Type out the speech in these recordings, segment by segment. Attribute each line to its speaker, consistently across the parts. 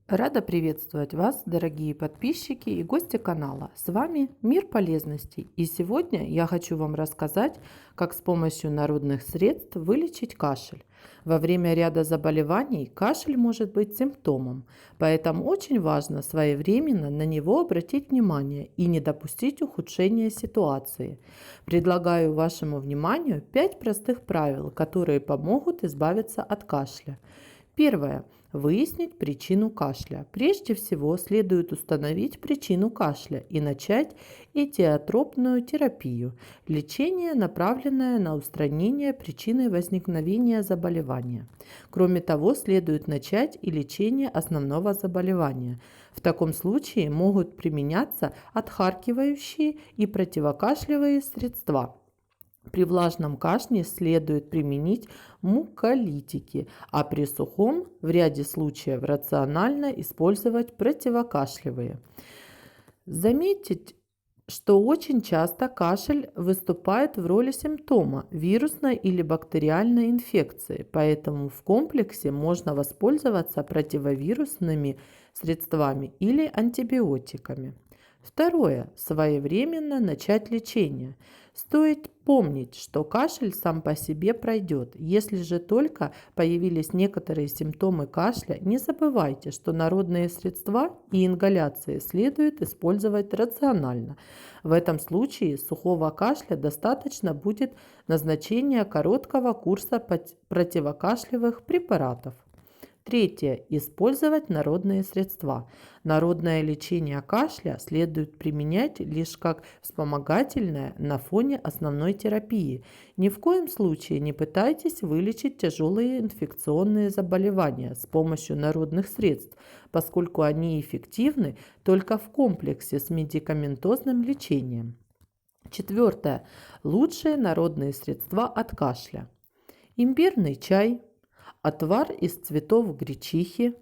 Speaker 1: Рада приветствовать вас, дорогие подписчики и гости канала. С вами Мир полезностей. И сегодня я хочу вам рассказать, как с помощью народных средств вылечить кашель. Во время ряда заболеваний кашель может быть симптомом, поэтому очень важно своевременно на него обратить внимание и не допустить ухудшения ситуации. Предлагаю вашему вниманию 5 простых правил, которые помогут избавиться от кашля. Первое. Выяснить причину кашля. Прежде всего следует установить причину кашля и начать этиотропную терапию. Лечение, направленное на устранение причины возникновения заболевания. Кроме того, следует начать и лечение основного заболевания. В таком случае могут применяться отхаркивающие и противокашлевые средства. При влажном кашле следует применить муколитики, а при сухом в ряде случаев рационально использовать противокашлевые. Заметить, что очень часто кашель выступает в роли симптома вирусной или бактериальной инфекции, поэтому в комплексе можно воспользоваться противовирусными средствами или антибиотиками. Второе. Своевременно начать лечение. Стоит помнить, что кашель сам по себе пройдет. Если же только появились некоторые симптомы кашля, не забывайте, что народные средства и ингаляции следует использовать рационально. В этом случае сухого кашля достаточно будет назначения короткого курса противокашлевых препаратов. Третье. Использовать народные средства. Народное лечение кашля следует применять лишь как вспомогательное на фоне основной терапии. Ни в коем случае не пытайтесь вылечить тяжелые инфекционные заболевания с помощью народных средств, поскольку они эффективны только в комплексе с медикаментозным лечением. Четвертое. Лучшие народные средства от кашля. Имбирный чай, отвар из цветов гречихи,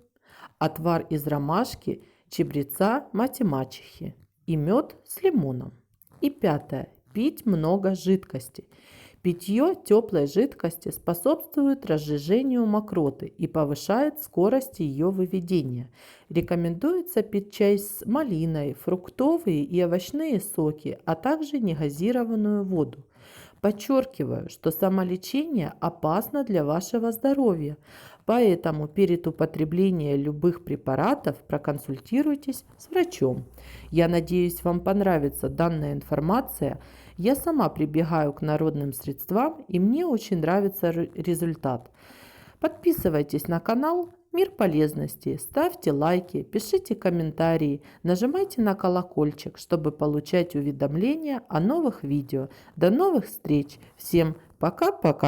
Speaker 1: отвар из ромашки, чабреца, мати-мачехи и мед с лимоном. И пятое. Пить много жидкости. Питье теплой жидкости способствует разжижению мокроты и повышает скорость ее выведения. Рекомендуется пить чай с малиной, фруктовые и овощные соки, а также негазированную воду. Подчеркиваю, что самолечение опасно для вашего здоровья, поэтому перед употреблением любых препаратов проконсультируйтесь с врачом. Я надеюсь, вам понравится данная информация. Я сама прибегаю к народным средствам, и мне очень нравится результат. Подписывайтесь на канал Мир полезностей, ставьте лайки, пишите комментарии, нажимайте на колокольчик, чтобы получать уведомления о новых видео. До новых встреч! Всем пока-пока!